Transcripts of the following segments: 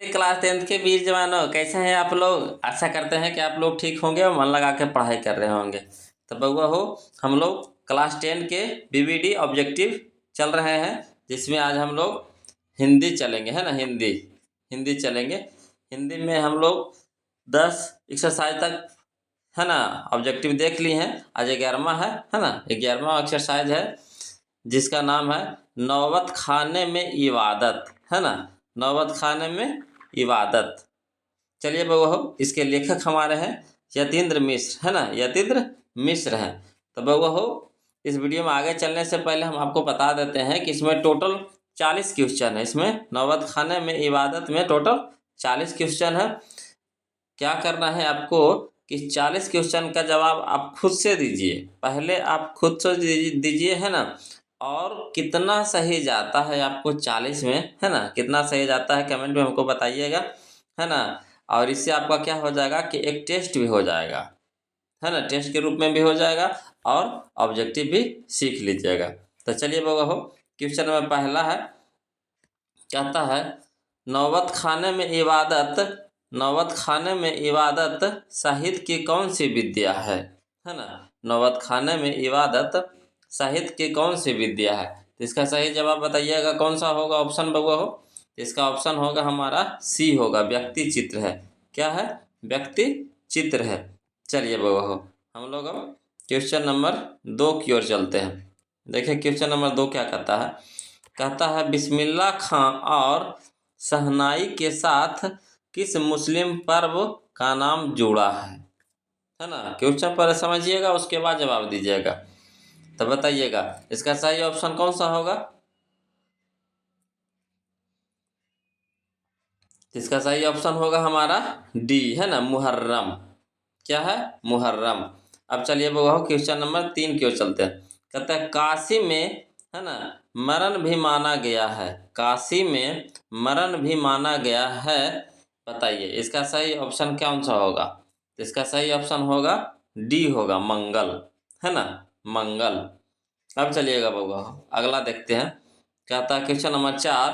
Class 10th के वीर जवानों, कैसे हैं आप लोग। आशा करते हैं कि आप लोग ठीक होंगे और मन लगा के पढ़ाई कर रहे होंगे। तो बउआ हो, हम लोग क्लास 10 के बीबीडी ऑब्जेक्टिव चल रहे हैं, जिसमें आज हम लोग हिंदी चलेंगे, है ना। हिंदी हिंदी चलेंगे। हिंदी में हम लोग 10 एक्सरसाइज तक, है ना, ऑब्जेक्टिव देख लिए हैं। आज 11वां है ना। 11वां एक्सरसाइज है जिसका नाम है नौबत खाने में इबादत, है ना। नौबत खाने में इबादत। चलिए बउआ हो, इसके लेखक हमारे हैं यतीन्द्र मिश्र, है ना। यतीन्द्र मिश्र हैं। तो बउआ हो, इस वीडियो में आगे चलने से पहले हम आपको बता देते हैं कि इसमें टोटल 40 क्वेश्चन है। इसमें नौबत खाने में इबादत में टोटल 40 क्वेश्चन है। क्या करना है आपको कि 40 क्वेश्चन का जवाब आप खुद से दीजिए। पहले आप खुद से दीजिए, है ना। और कितना सही जाता है आपको 40 में, है ना, कितना सही जाता है कमेंट में हमको बताइएगा, है ना। और इससे आपका क्या हो जाएगा कि एक टेस्ट भी हो जाएगा, है ना। टेस्ट के रूप में भी हो जाएगा और ऑब्जेक्टिव भी सीख लीजिएगा। तो चलिए बउआ हो, क्वेश्चन नंबर पहला है, कहता है नौबत खाने में इबादत, नौबत खाने में इबादत साहित्य की कौन सी विद्या है ना। नौबत खाने में इबादत साहित्य की कौन सी विद्या है। तो इसका सही जवाब बताइएगा कौन सा होगा ऑप्शन बउआ हो। इसका ऑप्शन होगा हमारा सी होगा, व्यक्ति चित्र है। क्या है? व्यक्ति चित्र है। चलिए बउआ हो, हम लोग अब क्वेश्चन नंबर 2 की ओर चलते हैं। देखिए क्वेश्चन नंबर 2 क्या कहता है। कहता है बिस्मिल्लाह खां और शहनाई के साथ किस मुस्लिम पर्व का नाम जुड़ा है ना। क्वेश्चन पर समझिएगा, उसके बाद जवाब दीजिएगा। तो बताइएगा इसका सही ऑप्शन कौन सा होगा। इसका सही ऑप्शन होगा हमारा डी, है ना, मुहर्रम। क्या है? मुहर्रम। अब चलिए बउआ क्वेश्चन नंबर 3 की ओर चलते हैं। कहते हैं काशी में, है ना, मरण भी माना गया है। काशी में मरण भी माना गया है। बताइए इसका सही ऑप्शन कौन सा होगा। इसका सही ऑप्शन होगा डी होगा, मंगल, है ना, मंगल। अब चलिएगा बउआ अगला देखते हैं। कहता है क्वेश्चन नंबर 4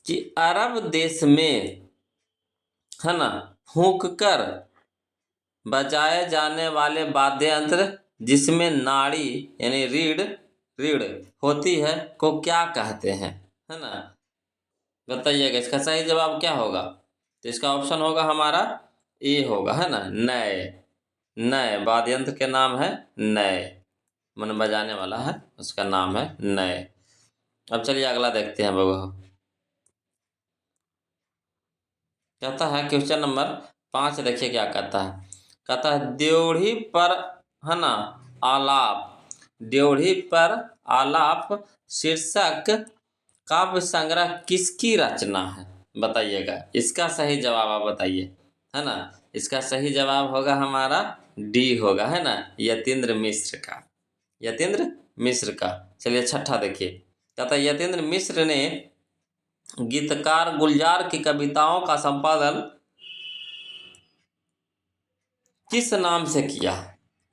कि अरब देश में, है ना, फूंक कर बजाए जाने वाले वाद्य यंत्र जिसमें नाड़ी यानी रीढ़ रीढ़ होती है को क्या कहते हैं, है ना। बताइएगा इसका सही जवाब क्या होगा। तो इसका ऑप्शन होगा हमारा ए होगा, है ना, नय। नय वाद्य यंत्र के नाम है नय, मन बजाने वाला है उसका नाम है नय। अब चलिए अगला देखते हैं बउआ। कहता है क्वेश्चन नंबर 5, देखिए क्या कहता है। कहता है द्योढ़ी पर, है ना, आलाप, द्योढ़ी पर आलाप शीर्षक काव्य संग्रह किसकी रचना है। बताइएगा इसका सही जवाब आप बताइए, है ना। इसका सही जवाब होगा हमारा डी होगा, है ना, यतीन्द्र मिश्र का, यतीन्द्र मिश्र का। चलिए छठा देखिए। कहता है यतीन्द्र मिश्र ने गीतकार गुलजार की कविताओं का संपादन किस नाम से किया।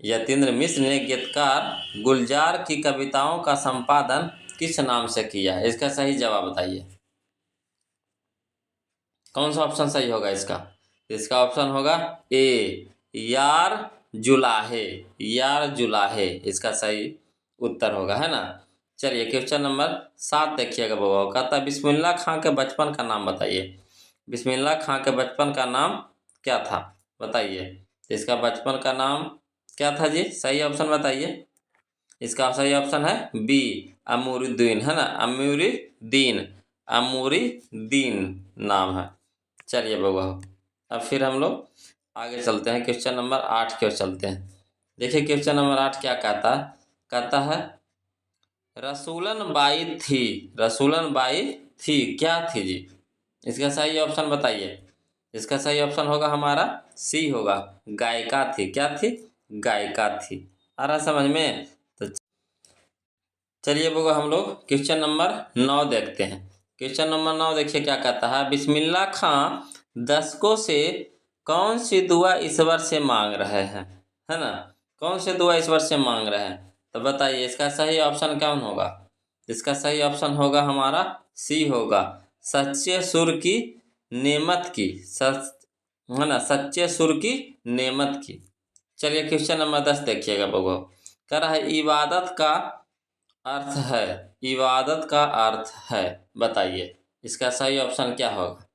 यतीन्द्र मिश्र ने गीतकार गुलजार की कविताओं का संपादन किस नाम से किया है। इसका सही जवाब बताइए कौन सा ऑप्शन सही होगा इसका। इसका ऑप्शन होगा ए, यार जुलाहे, यार जुलाहे इसका सही उत्तर होगा, है ना। चलिए क्वेश्चन नंबर 7 देखिएगा बाबा। कहता है बिस्मिल्लाह खां के बचपन का नाम बताइए। बिस्मिल्लाह खां के बचपन का नाम क्या था बताइए। इसका बचपन का नाम क्या था जी, सही ऑप्शन बताइए। इसका सही ऑप्शन है बी, अमूरुद्दीन, है ना, अमूरुद्दीन, अमूरुद्दीन नाम है। चलिए बउआ अब फिर हम लोग आगे चलते हैं, क्वेश्चन नंबर 8 की ओर चलते हैं। देखिए क्वेश्चन नंबर 8 क्या कहता है। कहता है रसूलन बाई थी, रसूलन बाई थी क्या थी जी। इसका सही ऑप्शन बताइए। इसका सही ऑप्शन होगा हमारा सी होगा, गायिका थी। क्या थी? गायिका थी। आ रहा समझ में। तो चलिए बउआ हम लोग क्वेश्चन नंबर 9 देखते हैं। क्वेश्चन नंबर 9 देखिए क्या कहता है। बिस्मिल्लाह खां दशकों से कौन सी दुआ ईश्वर से मांग रहे हैं, है ना, कौन सी दुआ ईश्वर से मांग रहे हैं। तो बताइए इसका सही ऑप्शन कौन होगा। इसका सही ऑप्शन होगा हमारा सी होगा, सच्चे सुर की नेमत की, है ना, सच्चे सुर की नेमत की। चलिए क्वेश्चन नंबर 10 देखिएगा बबुआ। कह रहा है इबादत का अर्थ है, इबादत का अर्थ है, बताइए इसका सही ऑप्शन क्या होगा।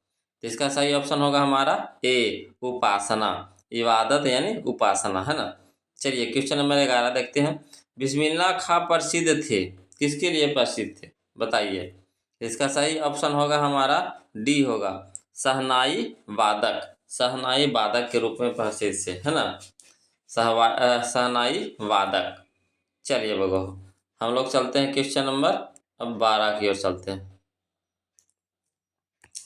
तो इसका सही ऑप्शन होगा हमारा ए, उपासना। इबादत यानी उपासना, है ना। चलिए क्वेश्चन नंबर 11 देखते हैं। बिस्मिल्लाह खां प्रसिद्ध थे, किसके लिए प्रसिद्ध थे, बताइए। इसका सही ऑप्शन होगा हमारा डी होगा, शहनाई वादक, शहनाई वादक के रूप में प्रसिद्ध थे, है ना। शहनाई वादक। चलिए बगो हम लोग चलते हैं क्वेश्चन नंबर अब 12 की ओर चलते हैं।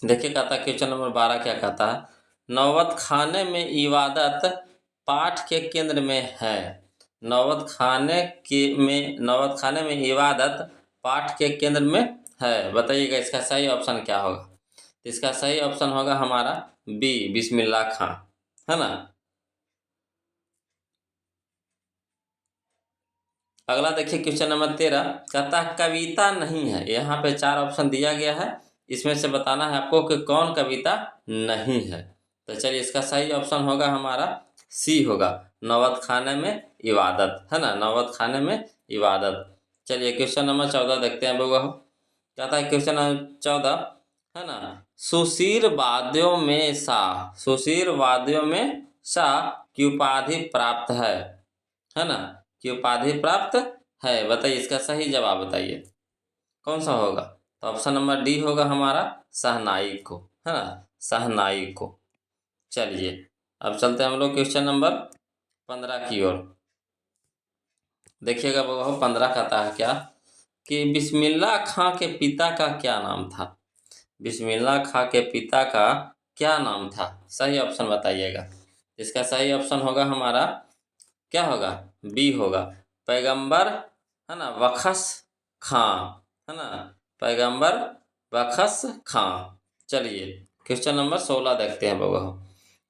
देखिए कहता है क्वेश्चन नंबर 12 क्या कहता है। नौबत खाने में इबादत पाठ के केंद्र में है। नौबत खाने में इबादत पाठ के केंद्र में है, बताइएगा इसका सही ऑप्शन क्या होगा। इसका सही ऑप्शन होगा हमारा बी, बिस्मिल्लाह खां, है ना। अगला देखिए क्वेश्चन नंबर 13 कहता है कविता नहीं है। यहाँ पे 4 ऑप्शन दिया गया है, इसमें से बताना है आपको कि कौन कविता नहीं है। तो चलिए इसका सही ऑप्शन होगा हमारा सी होगा, नौबत खाने में इबादत, है ना, नौबत खाने में इबादत। चलिए क्वेश्चन नंबर 14 देखते हैं बउआ। कहता है क्वेश्चन नंबर 14, है ना, सुशीर वाद्यों में शाह, सुशीर वाद्यों में शाह की उपाधि प्राप्त है ना, की उपाधि प्राप्त है, बताइए इसका सही जवाब बताइए कौन सा होगा। तो ऑप्शन नंबर डी होगा हमारा शहनाई को, है ना, शहनाई को। चलिए अब चलते हैं हम लोग क्वेश्चन नंबर 15 की ओर। देखिएगा वो 15 कहता है क्या कि बिस्मिल्लाह खां के पिता का क्या नाम था। बिस्मिल्लाह खां के पिता का क्या नाम था, सही ऑप्शन बताइएगा। इसका सही ऑप्शन होगा हमारा क्या होगा, बी होगा, पैगंबर, है ना, बखश खां, है ना, पैगंबर बखश खां। चलिए क्वेश्चन नंबर 16 देखते हैं बाबा।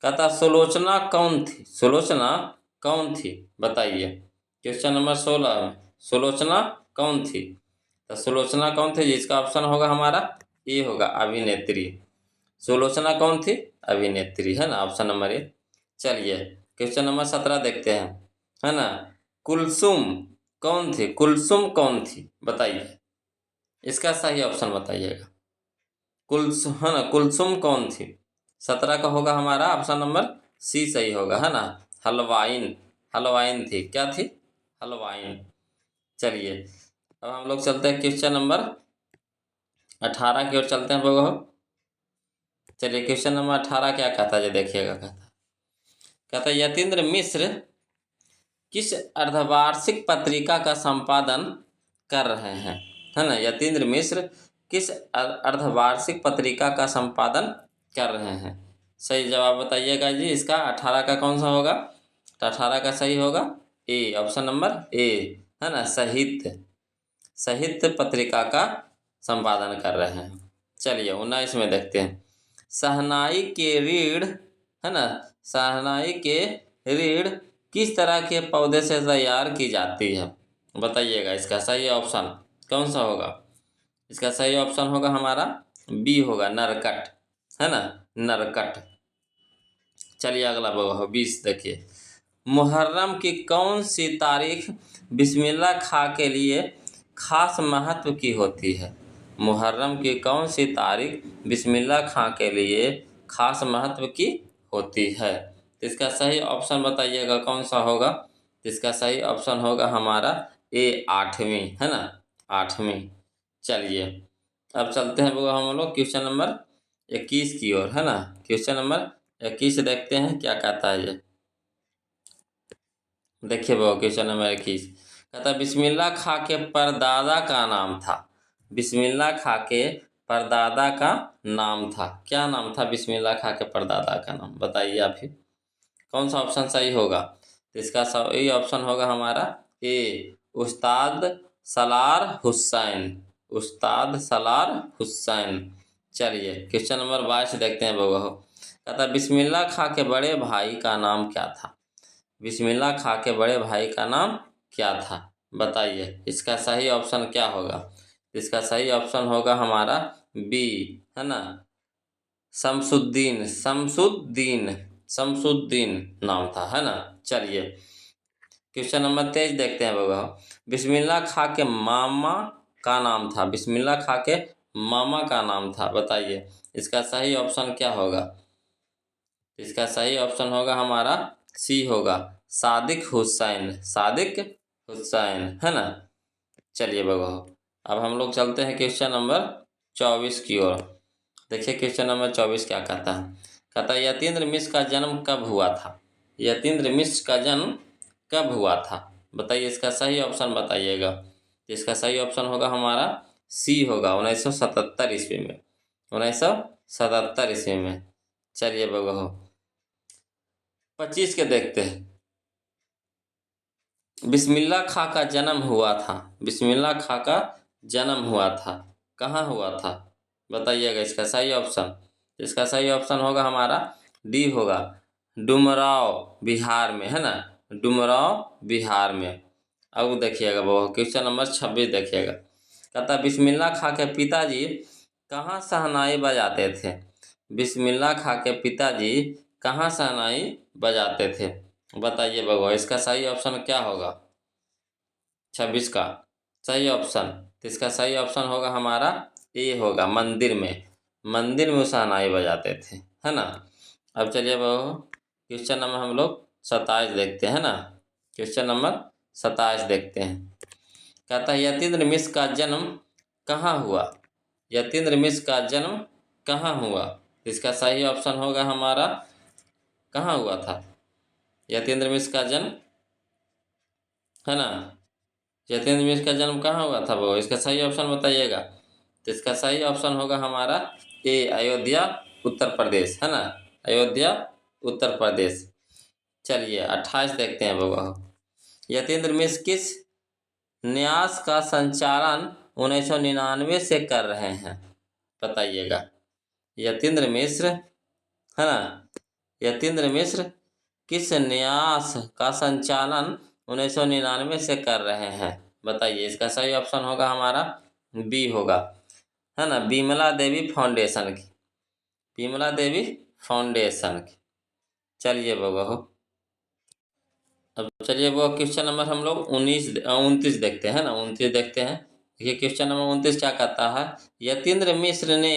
कहता सुलोचना कौन थी, सुलोचना कौन थी, बताइए क्वेश्चन नंबर 16 में सुलोचना कौन थी। तो सुलोचना कौन थी, जिसका ऑप्शन होगा हमारा ए होगा, अभिनेत्री। सुलोचना कौन थी, अभिनेत्री, है ना, ऑप्शन नंबर ए। चलिए क्वेश्चन नंबर 17 देखते हैं, है ना, कुलसुम कौन थी, कुलसुम कौन थी, बताइए इसका सही ऑप्शन बताइएगा। कुलसुम, है ना, कुलसुम कौन थी। 17 का होगा हमारा ऑप्शन नंबर सी सही होगा, है ना, हलवाइन, हलवाइन थी, क्या थी, हलवाइन। चलिए अब हम लोग चलते हैं क्वेश्चन नंबर 18 की ओर चलते हैं बगो। चलिए क्वेश्चन नंबर 18 क्या कहता है, जो देखिएगा कहता है यतीन्द्र मिश्र किस अर्धवार्षिक पत्रिका का संपादन कर रहे हैं, है ना, यतीन्द्र मिश्र किस अर्धवार्षिक पत्रिका का संपादन कर रहे हैं। सही जवाब बताइएगा जी इसका 18 का कौन सा होगा। तो 18 का सही होगा ए, ऑप्शन नंबर ए, है ना, साहित्य, साहित्य पत्रिका का संपादन कर रहे हैं। चलिए 19 में देखते हैं। शहनाई के रीढ़, है ना, शहनाई के रीढ़ किस तरह के पौधे से तैयार की जाती है, बताइएगा इसका सही ऑप्शन कौन सा होगा। इसका सही ऑप्शन होगा हमारा बी होगा, नरकट, है ना, नरकट। चलिए अगला बगो 20 देखिए। मुहर्रम की कौन सी तारीख बिस्मिल्लाह खां के लिए खास महत्व की होती है। मुहर्रम की कौन सी तारीख बिस्मिल्लाह खां के लिए खास महत्व की होती है। तो इसका सही ऑप्शन बताइएगा कौन सा होगा। तो इसका सही ऑप्शन होगा हमारा ए, 8वीं, है ना, 8वीं। चलिए अब चलते हैं वो हम लोग क्वेश्चन नंबर 21 की ओर, है ना। क्वेश्चन नंबर 21 देखते हैं क्या कहता है ये। देखिए वो क्वेश्चन नंबर 21 कहता है बिस्मिल्लाह खां के परदादा का नाम था। बिस्मिल्लाह खां के परदादा का नाम था, क्या नाम था बिस्मिल्लाह खां के परदादा का नाम, बताइए आप ही कौन सा ऑप्शन सही होगा। तो इसका सही ऑप्शन होगा हमारा ए, उस्ताद सलार हुसैन, उस्ताद सलार हुसैन। चलिए क्वेश्चन नंबर 22 देखते हैं बबू। कहता बिस्मिल्लाह खां के बड़े भाई का नाम क्या था। बिस्मिल्लाह खां के बड़े भाई का नाम क्या था, बताइए इसका सही ऑप्शन क्या होगा। इसका सही ऑप्शन होगा हमारा बी, है ना, शमसुद्दीन, शमसुद्दीन, शमसुद्दीन नाम था, है ना। चलिए क्वेश्चन नंबर 23 देखते हैं बगो। बिस्मिल्लाह खां के मामा का नाम था, बिस्मिल्लाह खां के मामा का नाम था, बताइए इसका सही ऑप्शन क्या होगा। इसका सही ऑप्शन होगा हमारा सी होगा, सादिक हुसैन, सादिक हुसैन, है ना। चलिए बगो, अब हम लोग चलते हैं क्वेश्चन नंबर 24 की ओर। देखिए क्वेश्चन नंबर 24 क्या कहता है। कहता है यतीन्द्र मिश्र का जन्म कब हुआ था। यतीन्द्र मिश्र का जन्म कब हुआ था, बताइए इसका सही ऑप्शन बताइएगा। इसका सही ऑप्शन होगा हमारा सी होगा, 1977 ईस्वी में, 1977 ईस्वी में। चलिए बगो 25 के देखते हैं। बिस्मिल्लाह खां का जन्म हुआ था, बिस्मिल्लाह खां का जन्म हुआ था, कहाँ हुआ था, बताइएगा इसका सही ऑप्शन। इसका सही ऑप्शन होगा हमारा डी होगा, डुमराव बिहार में, है ना, डुमराव बिहार में। अब देखिएगा वो क्वेश्चन नंबर 26 देखिएगा। कहता बिस्मिल्लाह खां के पिताजी कहाँ शहनाई बजाते थे। बिस्मिल्लाह खां के पिताजी कहाँ शहनाई बजाते थे, बताइए बगवा इसका सही ऑप्शन क्या होगा। 26 का सही ऑप्शन, तो इसका सही ऑप्शन होगा हमारा ए होगा, मंदिर में, मंदिर में शहनाई बजाते थे, है ना। अब चलिए बगो क्वेश्चन नंबर हम लोग 27 देखते हैं ना। क्वेश्चन नंबर 27 देखते हैं। कहता है यतीन्द्र मिश्र का जन्म कहाँ हुआ। यतीन्द्र मिश्र का जन्म कहाँ हुआ, इसका सही ऑप्शन होगा हमारा कहाँ हुआ था यतीन्द्र मिश्र का जन्म, है ना। यतीन्द्र मिश्र का जन्म कहाँ हुआ था वो, इसका सही ऑप्शन बताइएगा। तो इसका सही ऑप्शन होगा हमारा ए, अयोध्या उत्तर प्रदेश, है ना, अयोध्या उत्तर प्रदेश। चलिए 28 देखते हैं बाबा। यतीन्द्र मिश्र किस न्यास का संचालन 1999 से कर रहे हैं, बताइएगा। यतीन्द्र मिश्र, है ना, यतीन्द्र मिश्र किस न्यास का संचालन 1999 से कर रहे हैं, बताइए इसका सही ऑप्शन होगा हमारा बी होगा, है ना, बिमला देवी फाउंडेशन की, बिमला देवी फाउंडेशन की। चलिए बगो अब चलिए वो क्वेश्चन नंबर हम लोग 29 देखते हैं ना, 29 देखते हैं। देखिए क्वेश्चन नंबर 29 क्या कहता है। यतीन्द्र मिश्र ने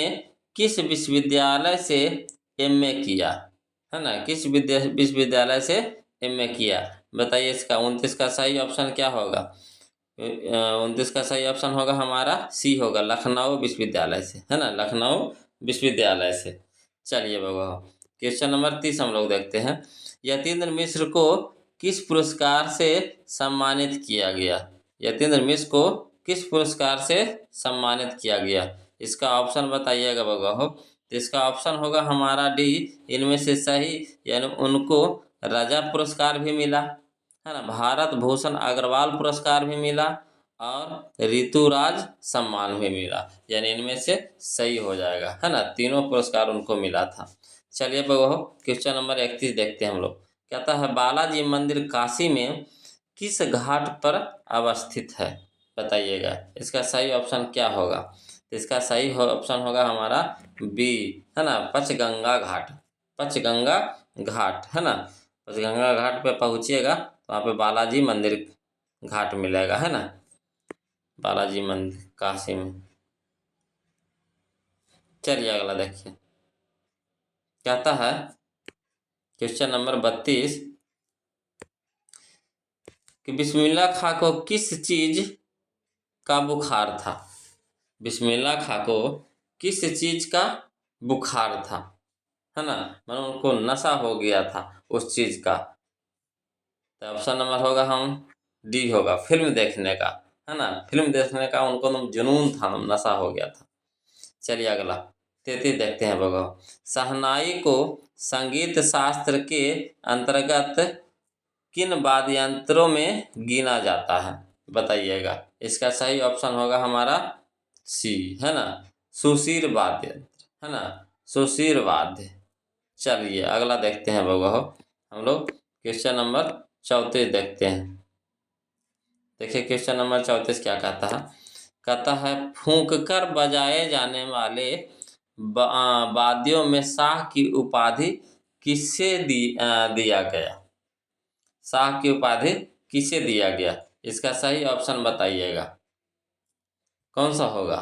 किस विश्वविद्यालय से एमए किया, है ना, किस विश्वविद्यालय से एमए किया, बताइए इसका 29 का सही ऑप्शन क्या होगा। 29 का सही ऑप्शन होगा हमारा सी होगा, लखनऊ विश्वविद्यालय से, है ना, लखनऊ विश्वविद्यालय से। चलिए बाबा क्वेश्चन नंबर 30 हम लोग देखते हैं। यतीन्द्र मिश्र को किस पुरस्कार से सम्मानित किया गया। यतीन्द्र मिश्र को किस पुरस्कार से सम्मानित किया गया, इसका ऑप्शन बताइएगा बाबा हो। तो इसका ऑप्शन होगा हमारा डी, इनमें से सही, यानी उनको राजा पुरस्कार भी मिला, है ना, भारत भूषण अग्रवाल पुरस्कार भी मिला और ऋतुराज सम्मान भी मिला, यानी इनमें से सही हो जाएगा, है ना, तीनों पुरस्कार उनको मिला था। चलिए बगो क्वेश्चन नंबर 31 देखते हैं हम लोग। कहता है बालाजी मंदिर काशी में किस घाट पर अवस्थित है, बताइएगा इसका सही ऑप्शन क्या होगा। तो इसका सही ऑप्शन होगा हमारा बी, है ना, पंचगंगा घाट, पंचगंगा घाट, है ना, पंचगंगा घाट पे पहुँचिएगा तो वहाँ पे बालाजी मंदिर घाट मिलेगा, है ना, बालाजी मंदिर काशी में। चलिए अगला देखिए। कहता है क्वेश्चन नंबर 32 कि बिस्मिल्लाह खां को किस चीज का बुखार था। बिस्मिल्लाह खां को किस चीज का बुखार था, है ना, मतलब उनको नशा हो गया था उस चीज का। तो ऑप्शन नंबर होगा हम डी होगा, फिल्म देखने का, है ना, फिल्म देखने का उनको जुनून था, नशा हो गया था। चलिए अगला 33 देखते हैं बगो। शहनाई को संगीत शास्त्र के अंतर्गत किन वाद्य यंत्रों में गिना जाता है, बताइएगा। इसका सही ऑप्शन होगा हमारा सी, है ना, सुशीर वाद्य यंत्र, है ना, सुशीर वाद्य। चलिए अगला देखते हैं बगो हम लोग क्वेश्चन नंबर 34 देखते हैं। देखिए क्वेश्चन नंबर 34 क्या कहता है। कहता है फूंक कर बजाए जाने वाले वाद्यों में शाह की उपाधि किसे दिया गया। शाह की उपाधि किसे दिया गया, इसका सही ऑप्शन बताइएगा कौन सा होगा।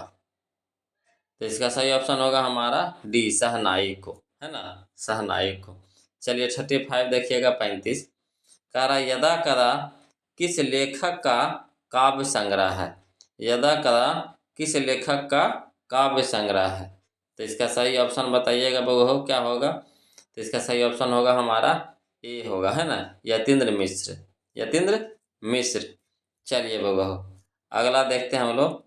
तो इसका सही ऑप्शन होगा हमारा डी, शहनाई को, है ना, शहनाई को। चलिए 35 देखिएगा 35, कह रहा यदा कदा किस लेखक का काव्य संग्रह है। यदा कदा किस लेखक का काव्य संग्रह है। तो इसका सही ऑप्शन बताइएगा बबू, क्या होगा। तो इसका सही ऑप्शन होगा हमारा ए होगा, है ना, यतीन्द्र मिश्र, यतीन्द्र मिश्र। चलिए बबू अगला देखते हैं हम लोग,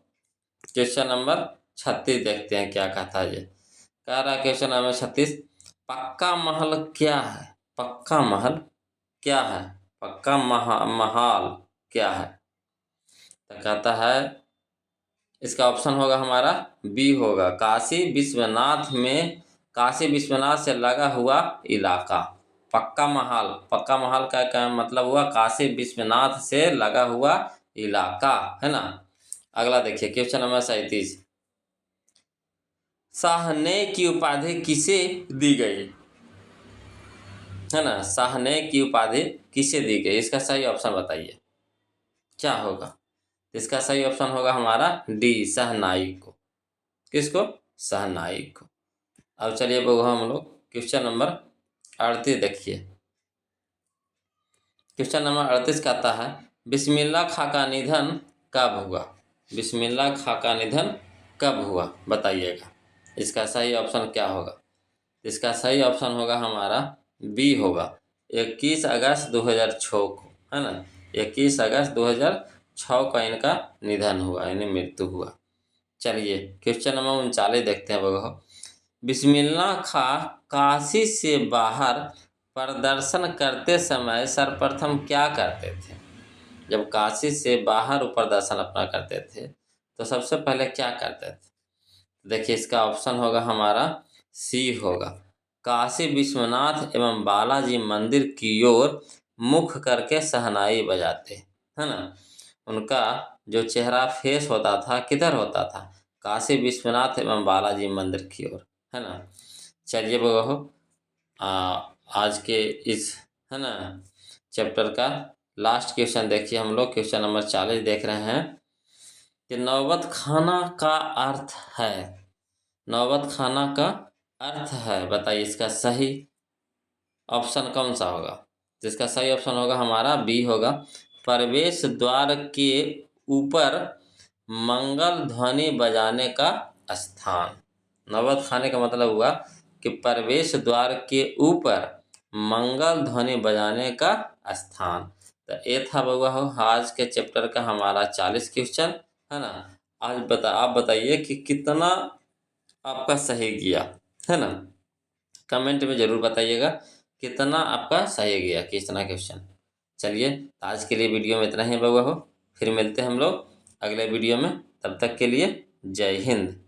क्वेश्चन नंबर 36 देखते हैं क्या कहता है ये। कह रहा क्वेश्चन नंबर 36, पक्का महल क्या है। पक्का महल क्या है, पक्का महाल क्या है। तो कहता है इसका ऑप्शन होगा हमारा बी होगा, काशी विश्वनाथ में, काशी विश्वनाथ से लगा हुआ इलाका। पक्का महल, पक्का महल का क्या मतलब हुआ, काशी विश्वनाथ से लगा हुआ इलाका, है ना। अगला देखिए क्वेश्चन नंबर 37, शाहने की उपाधि किसे दी गई, है ना, शाहने की उपाधि किसे दी गई, इसका सही ऑप्शन बताइए क्या होगा। इसका सही ऑप्शन होगा हमारा डी, शहनाई को। किसको, शहनाई को। अब चलिए बबू हम लोग क्वेश्चन नंबर 38 देखिए। क्वेश्चन नंबर 38 कहता है बिस्मिल्लाह खां का निधन कब हुआ। बिस्मिल्लाह खां का निधन कब हुआ बताइएगा, इसका सही ऑप्शन क्या होगा। इसका सही ऑप्शन होगा हमारा बी होगा, 21 अगस्त 2006 को, है ना, 21 अगस्त 2006 को इनका निधन हुआ, यानी मृत्यु हुआ। चलिए क्वेश्चन नंबर 39 देखते हैं बगो। बिस्मिल्लाह खां काशी से बाहर प्रदर्शन करते समय सर्वप्रथम क्या करते थे। जब काशी से बाहर प्रदर्शन अपना करते थे तो सबसे पहले क्या करते थे। देखिए इसका ऑप्शन होगा हमारा सी होगा, काशी विश्वनाथ एवं बालाजी मंदिर की ओर मुख करके शहनाई बजाते, है ना। उनका जो चेहरा फेस होता था किधर होता था, काशी विश्वनाथ एवं बालाजी मंदिर की ओर, है ना। चलिए बहू आज के इस, है ना, चैप्टर का लास्ट क्वेश्चन देखिए हम लोग, क्वेश्चन नंबर 40 देख रहे हैं कि नौबत खाना का अर्थ है। नौबत खाना का अर्थ है, बताइए इसका सही ऑप्शन कौन सा होगा। तो इसका सही ऑप्शन होगा हमारा बी होगा, प्रवेश द्वार के ऊपर मंगल ध्वनि बजाने का स्थान। नौबत खाने का मतलब हुआ कि प्रवेश द्वार के ऊपर मंगल ध्वनि बजाने का स्थान। तो ये था बउआ हो आज के चैप्टर का हमारा 40 क्वेश्चन, है ना। आज आप बताइए कि कितना आपका सही गया, है ना। कमेंट में ज़रूर बताइएगा कितना आपका सही गया, कितना क्वेश्चन। चलिए आज के लिए वीडियो में इतना ही बउआ हो, फिर मिलते हैं हम लोग अगले वीडियो में, तब तक के लिए जय हिंद।